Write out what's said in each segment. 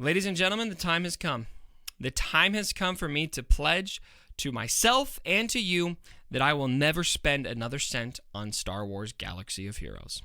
Ladies and gentlemen, the time has come. The time has come for me to pledge to myself and to you that I will never spend another cent on Star Wars Galaxy of Heroes.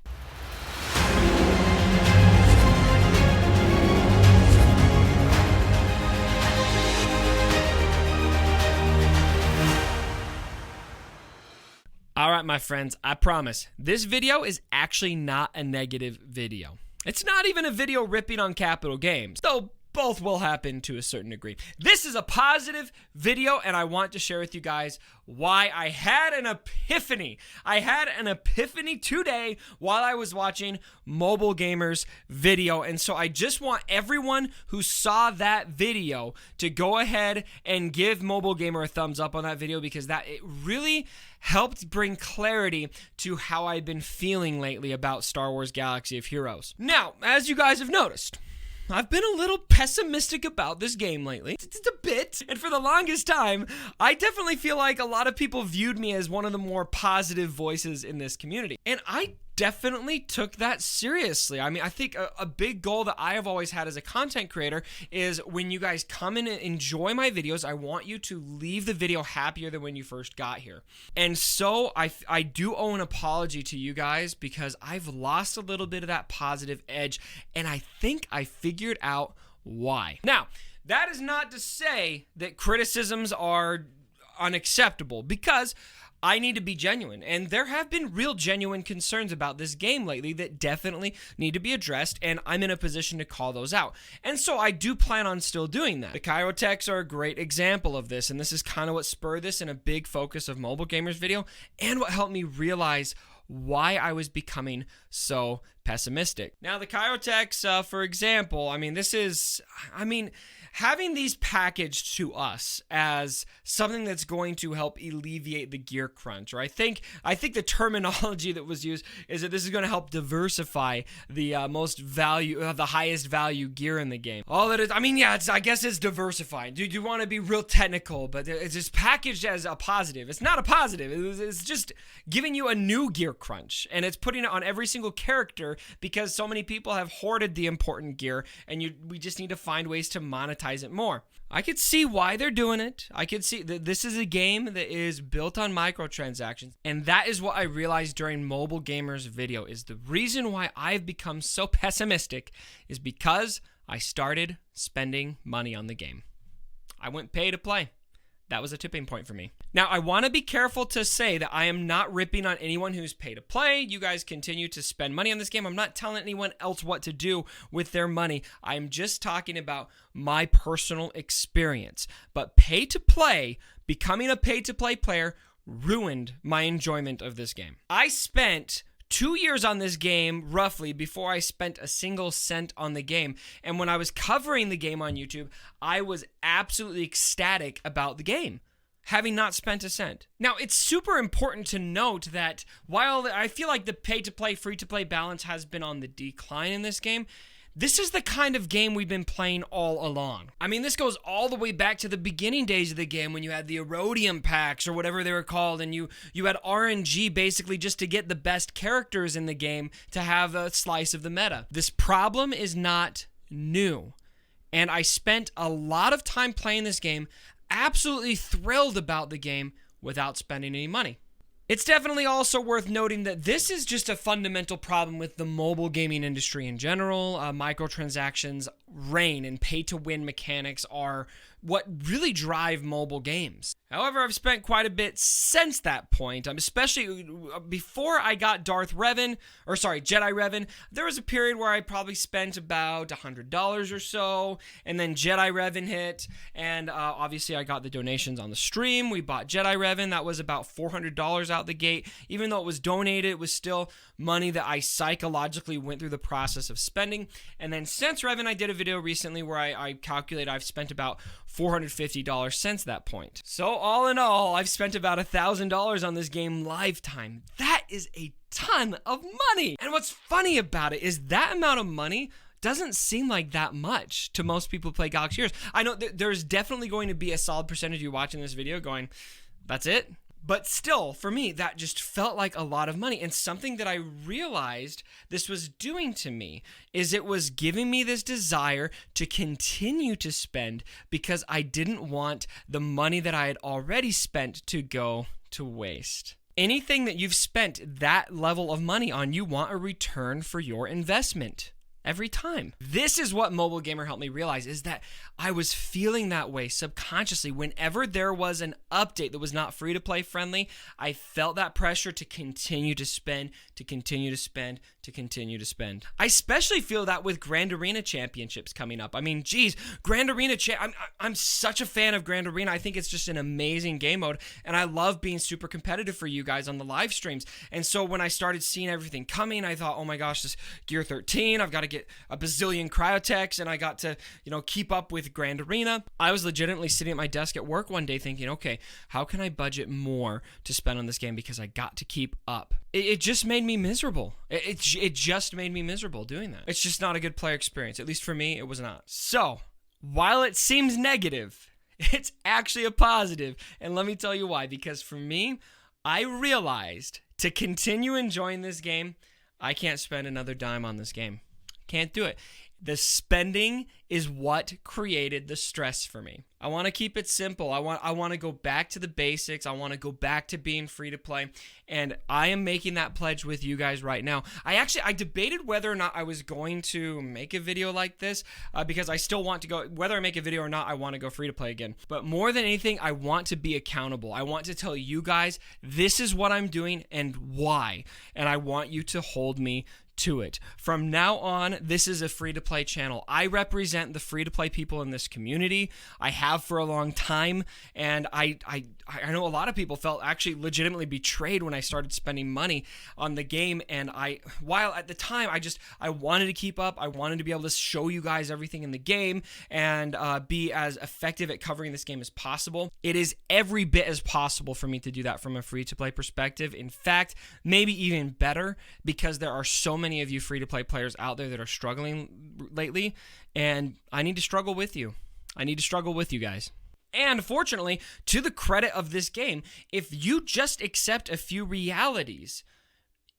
All right, my friends, I promise, this video is actually not a negative video. It's not even a video ripping on Capital Games, though both will happen to a certain degree. This is a positive video, and I want to share with you guys why I had an epiphany. I had an epiphany today while I was watching Mobile Gamer's video, and so I just want everyone who saw that video to go ahead and give Mobile Gamer a thumbs up on that video, because it really helped bring clarity to how I've been feeling lately about Star Wars Galaxy of Heroes. Now, as you guys have noticed, I've been a little pessimistic about this game lately. It's a bit. And for the longest time, I definitely feel like a lot of people viewed me as one of the more positive voices in this community. And I definitely took that seriously. I mean, I think a big goal that I have always had as a content creator is when you guys come in and enjoy my videos, I want you to leave the video happier than when you first got here. And so I do owe an apology to you guys because I've lost a little bit of that positive edge, and I think I figured out why. Now, that is not to say that criticisms are unacceptable, because I need to be genuine, and there have been real genuine concerns about this game lately that definitely need to be addressed, and I'm in a position to call those out. And so I do plan on still doing that. The Chirotechs are a great example of this, and this is kind of what spurred this and a big focus of Mobile Gamer's video, and what helped me realize why I was becoming so pessimistic. Now, the Chirotechs, for example, having these packaged to us as something that's going to help alleviate the gear crunch, or I think the terminology that was used is that this is going to help diversify the the highest value gear in the game. All that is, I guess it's diversifying. Dude, you want to be real technical, but it's just packaged as a positive. It's not a positive. It's just giving you a new gear crunch, and it's putting it on every single character because so many people have hoarded the important gear, and we just need to find ways to monetize it more. I could see why they're doing it. I could see that this is a game that is built on microtransactions, and that is what I realized during Mobile Gamer's video is the reason why I've become so pessimistic is because I started spending money on the game. I went pay to play. That was a tipping point for me. Now, I want to be careful to say that I am not ripping on anyone who's pay to play. You guys continue to spend money on this game. I'm not telling anyone else what to do with their money. I'm just talking about my personal experience. But pay to play, becoming a pay to play player, ruined my enjoyment of this game. I spent 2 years on this game, roughly, before I spent a single cent on the game. And when I was covering the game on YouTube, I was absolutely ecstatic about the game, having not spent a cent. Now, it's super important to note that while I feel like the pay-to-play, free-to-play balance has been on the decline in this game, this is the kind of game we've been playing all along. I mean, this goes all the way back to the beginning days of the game when you had the Erodium packs or whatever they were called, and you had RNG basically just to get the best characters in the game to have a slice of the meta. This problem is not new, and I spent a lot of time playing this game, absolutely thrilled about the game without spending any money. It's definitely also worth noting that this is just a fundamental problem with the mobile gaming industry in general. Microtransactions reign, and pay-to-win mechanics are what really drive mobile games. However, I've spent quite a bit since that point, especially before I got Jedi Revan. There was a period where I probably spent about $100 or so, and then Jedi Revan hit, and obviously I got the donations on the stream. We bought Jedi Revan. That was about $400 out the gate. Even though it was donated, it was still money that I psychologically went through the process of spending. And then since Revan, I did a video recently where I calculated I've spent about $450 since that point. So all in all, I've spent about $1,000 on this game lifetime. That is a ton of money. And what's funny about it is that amount of money doesn't seem like that much to most people who play Galaxy Heroes. I know there's definitely going to be a solid percentage of you watching this video going, that's it? But still, for me, that just felt like a lot of money. And something that I realized this was doing to me is it was giving me this desire to continue to spend because I didn't want the money that I had already spent to go to waste. Anything that you've spent that level of money on, you want a return for your investment. Every time. This is what Mobile Gamer helped me realize, is that I was feeling that way subconsciously. Whenever there was an update that was not free-to-play friendly, I felt that pressure to continue to spend, to continue to spend, to continue to spend. I especially feel that with Grand Arena Championships coming up. I mean, geez, Grand Arena, I'm such a fan of Grand Arena. I think it's just an amazing game mode, and I love being super competitive for you guys on the live streams. And so when I started seeing everything coming, I thought, oh my gosh, this Gear 13, I've got to get a bazillion cryotechs, and I got to, keep up with Grand Arena. I was legitimately sitting at my desk at work one day thinking, okay, how can I budget more to spend on this game because I got to keep up? It just made me miserable. It just made me miserable doing that. It's just not a good player experience. At least for me, it was not. So, while it seems negative, it's actually a positive. And let me tell you why. Because for me, I realized to continue enjoying this game, I can't spend another dime on this game. Can't do it. The spending is what created the stress for me. I want to keep it simple. I want to go back to the basics. I want to go back to being free to play. And I am making that pledge with you guys right now. I debated whether or not I was going to make a video like this because I still want to go, whether I make a video or not, I want to go free to play again. But more than anything, I want to be accountable. I want to tell you guys, this is what I'm doing and why. And I want you to hold me to it. From now on, this is a free-to-play channel. I represent the free-to-play people in this community. I have for a long time, and I know a lot of people felt actually legitimately betrayed when I started spending money on the game, and while at the time I wanted to keep up, I wanted to be able to show you guys everything in the game and be as effective at covering this game as possible. It is every bit as possible for me to do that from a free-to-play perspective. In fact, maybe even better, because there are so many of you free-to-play players out there that are struggling lately, and I need to struggle with you. I need to struggle with you guys. And fortunately, to the credit of this game, if you just accept a few realities,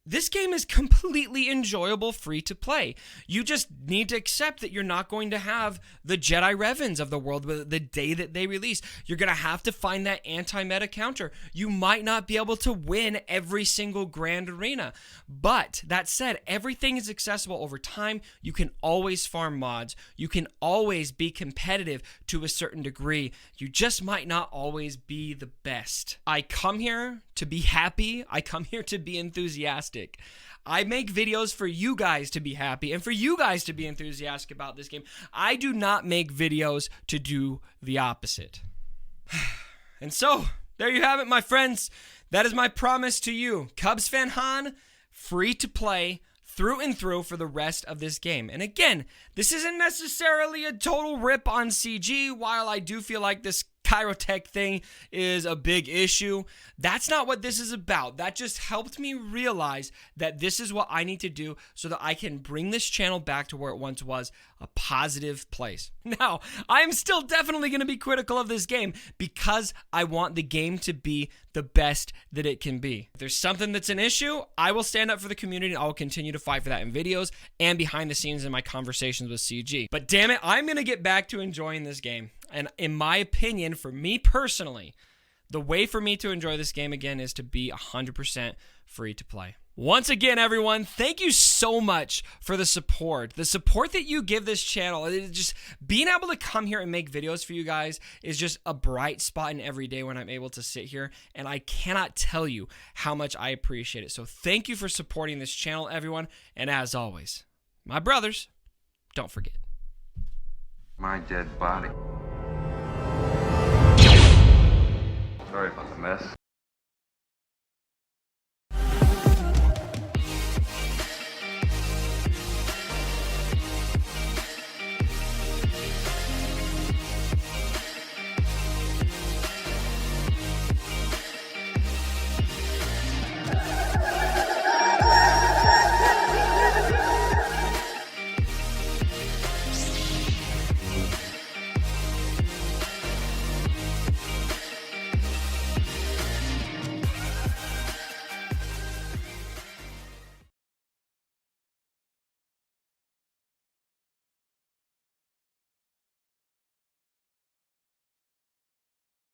this game is completely enjoyable free to play. You just need to accept that you're not going to have the Jedi Revens of the world the day that they release. You're going to have to find that anti-meta counter. You might not be able to win every single Grand Arena. But that said, everything is accessible over time. You can always farm mods. You can always be competitive to a certain degree. You just might not always be the best. I come here to be happy. I come here to be enthusiastic. I make videos for you guys to be happy and for you guys to be enthusiastic about this game. I do not make videos to do the opposite. And so, there you have it, my friends. That is my promise to you. Cubs fan Han, free to play through and through for the rest of this game. And again, this isn't necessarily a total rip on CG, while I do feel like this Chirotech thing is a big issue. That's not what this is about. That just helped me realize that this is what I need to do so that I can bring this channel back to where it once was, a positive place. Now, I'm still definitely going to be critical of this game because I want the game to be the best that it can be. If there's something that's an issue, I will stand up for the community and I will continue to fight for that in videos and behind the scenes in my conversations with CG. But damn it, I'm going to get back to enjoying this game. And in my opinion, for me personally, the way for me to enjoy this game again is to be 100% free to play. Once again, everyone, thank you so much for the support. The support that you give this channel, just being able to come here and make videos for you guys is just a bright spot in every day when I'm able to sit here, and I cannot tell you how much I appreciate it. So thank you for supporting this channel, everyone, and as always, my brothers, don't forget. My dead body. Sorry about the mess.